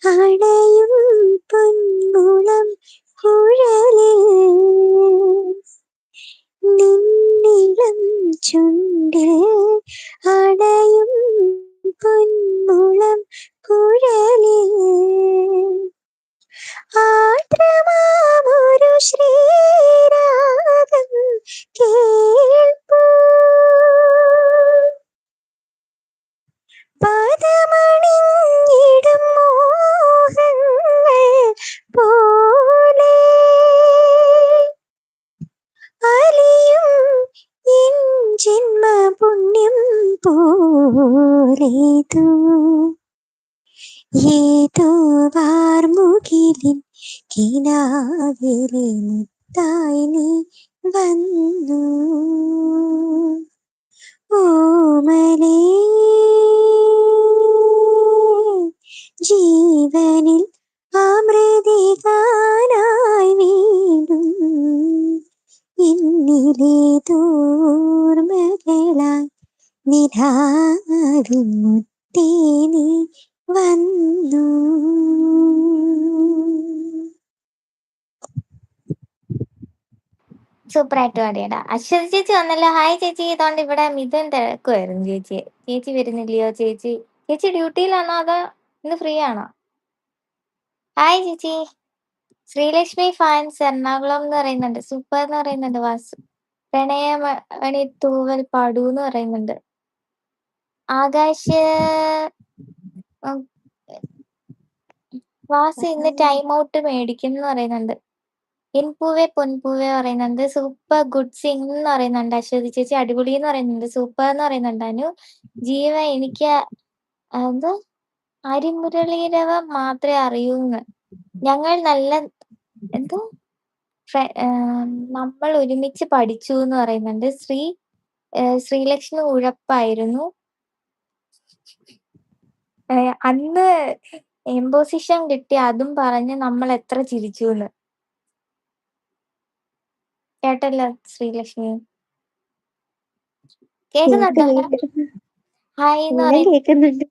അണയും പൊന്മുളം കുഴലിൽ നിന്നിളം ചുണ്ടിൽ അണയും പൊന്മുളം കുഴലിൽ ആർദ്രമാമൊരു ശ്രീരാഗം കേൾപ്പൂ പദമണിഞ്ഞിടും മോഹങ്ങൾ പോലെ അലിയും എൻ ജന്മപുണ്യം പോലേതു ഏതോ വാർമുകിലിൻ കിനാവിലെ മുത്തായി നീ വന്നു ഓമലേ ജീവനിൽ അമൃതികാനായി വീണ്ടും എന്നിലേതോർമകളായി നിലാവിൻ മുത്തേ നീ വന്നു. സൂപ്പറായിട്ട് പാടിയടാ. അശ്വതി ചേച്ചി വന്നല്ലോ. ഹായ് ചേച്ചി. ഇതോണ്ട് ഇവിടെ മിഥുൻ തിരക്കുമായിരുന്നു ചേച്ചി. ചേച്ചി വരുന്നില്ലയോ ചേച്ചി? ചേച്ചി ഡ്യൂട്ടിയിലാണോ അതോ ഇന്ന് ഫ്രീ ആണോ? ഹായ് ചേച്ചി. ശ്രീലക്ഷ്മി ഫാൻസ് എറണാകുളം എന്ന് പറയുന്നുണ്ട്. സൂപ്പർ എന്ന് പറയുന്നുണ്ട് വാസു. പ്രണയമണി തൂവൽ പാടൂ എന്ന് പറയുന്നുണ്ട്. ആകാശ് വാസു ഇന്ന് ടൈം ഔട്ട് മേടിക്കും എന്ന് പറയുന്നുണ്ട്. ഇൻപൂവേ പൊൻപൂവേ പറയുന്നുണ്ട്. സൂപ്പർ ഗുഡ് സിംഗ് എന്ന് പറയുന്നുണ്ട്. അശ്വതി ചേച്ചി അടിപൊളി എന്ന് പറയുന്നുണ്ട്. സൂപ്പർ എന്ന് പറയുന്നുണ്ട്. അനു ജീവ എനിക്ക് എന്താ അരിമുരളീരവം മാത്രമേ അറിയൂന്ന്. ഞങ്ങൾ നല്ല എന്തോ നമ്മൾ ഒരുമിച്ച് പഠിച്ചു എന്ന് പറയുന്നുണ്ട്. ശ്രീലക്ഷ്മി ഉഴപ്പായിരുന്നു. അന്ന് എംപോസിഷൻ കിട്ടി അതും പറഞ്ഞ് നമ്മൾ എത്ര ചിരിച്ചു എന്ന് കേട്ടല്ലോ ശ്രീലക്ഷ്മി. കേൾക്കുന്നുണ്ടോ? ഹായ് എന്ന് കേൾക്കുന്നുണ്ട്.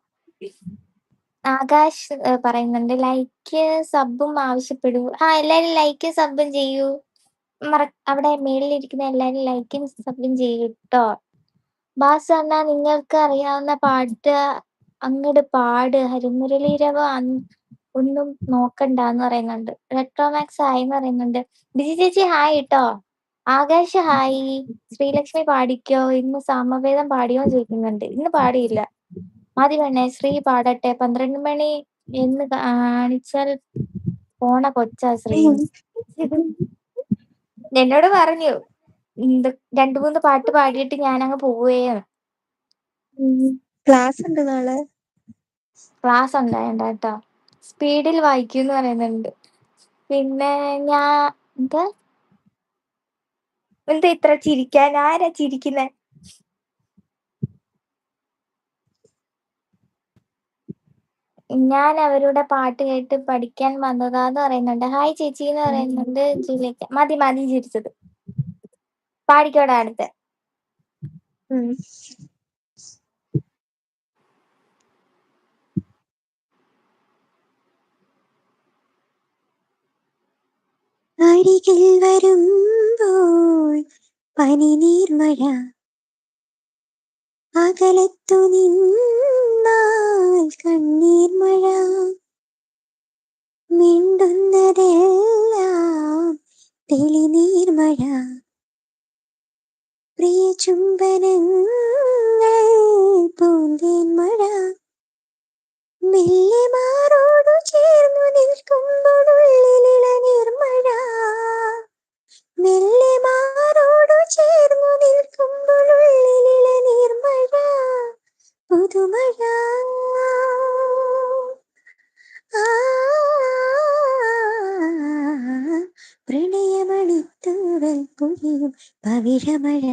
ആകാശ് പറയുന്നുണ്ട് ലൈക്ക് സബും ആവശ്യപ്പെടൂ. എല്ലാരും ലൈക്കും സബും ചെയ്യൂ. അവിടെ മേളിലിരിക്കുന്ന എല്ലാരും ലൈക്കും സബും ചെയ്യൂ കേട്ടോ. ബാസ് അണ്ണാ നിങ്ങൾക്ക് അറിയാവുന്ന പാട്ട് അങ്ങട് പാട്. ഹരിമുരളീരവ ഒന്നും നോക്കണ്ടെന്ന് പറയുന്നുണ്ട്. റെട്രോമാക്സ് ഹായ് എന്ന് പറയുന്നുണ്ട്. ബിജി ചേച്ചി ഹായ് കേട്ടോ. ആകാശ് ഹായ്. ശ്രീലക്ഷ്മി പാടിക്കോ? ഇന്ന് സാമവേദം പാടിയോ ചോദിക്കുന്നുണ്ട്. ഇന്ന് പാടിയില്ല. മതി വേണേ ശ്രീ പാടട്ടെ. 12 മണി എന്ന് കാണിച്ചാൽ പോണ കൊച്ചാ ശ്രീ. എന്നോട് പറഞ്ഞു 2-3 പാട്ട് പാടിയിട്ട് ഞാനങ്ങ് പോവുകയാണ്. ക്ലാസ് ഉണ്ട് നാളെ. ക്ലാസ് ഉണ്ടായണ്ട കേട്ടോ. സ്പീഡിൽ വായിക്കൂന്ന് പറയുന്നുണ്ട്. പിന്നെ എന്താ ഇത്ര ചിരിക്കാൻ? ആരാ ചിരിക്കുന്നെ? ഞാൻ അവരുടെ പാട്ട് കേട്ട് പഠിക്കാൻ വന്നതാന്ന് പറയുന്നുണ്ട്. ഹായ് ചേച്ചി എന്ന് പറയുന്നുണ്ട്. ജൂലിയക്ക മതി ചിരിച്ചത്. പാടിക്കോടാ അടുത്ത്. അരികിൽ വരുമ്പോൾ പനിനീർമഴ അകലത്തു നിന്നാൽ കണ്ണീർമഴ മിണ്ടുന്നതെല്ലാം തെളിനീർമഴ പ്രിയ ചുംബനങ്ങൾ പൂന്തേൻമഴ മെല്ലെ മാറോടു ചേർന്നു നിൽക്കുമ്പോഴുള്ളിലിള നീർമഴ മെല്ലെ മാറോടു ചേർന്നു നിൽക്കുമ്പോഴുള്ളിലിള നീർമഴ പുതുമഴ പ്രണയമണിത്തൂവൽ പൊഴിയും പവിഴമഴ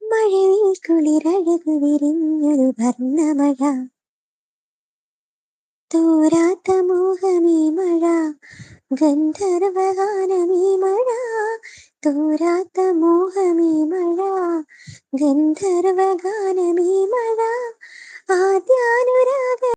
മഴവിൽ കുളിരഴകു വിരിഞ്ഞൊരു വർണ്ണമഴ തോരാത്ത മോഹമീ മഴ ഗന്ധർവഗാനമീ മഴ തോരാത്ത മോഹമീ മഴ ഗന്ധർവഗാനമീ മഴ ആദ്യാനുരാഗ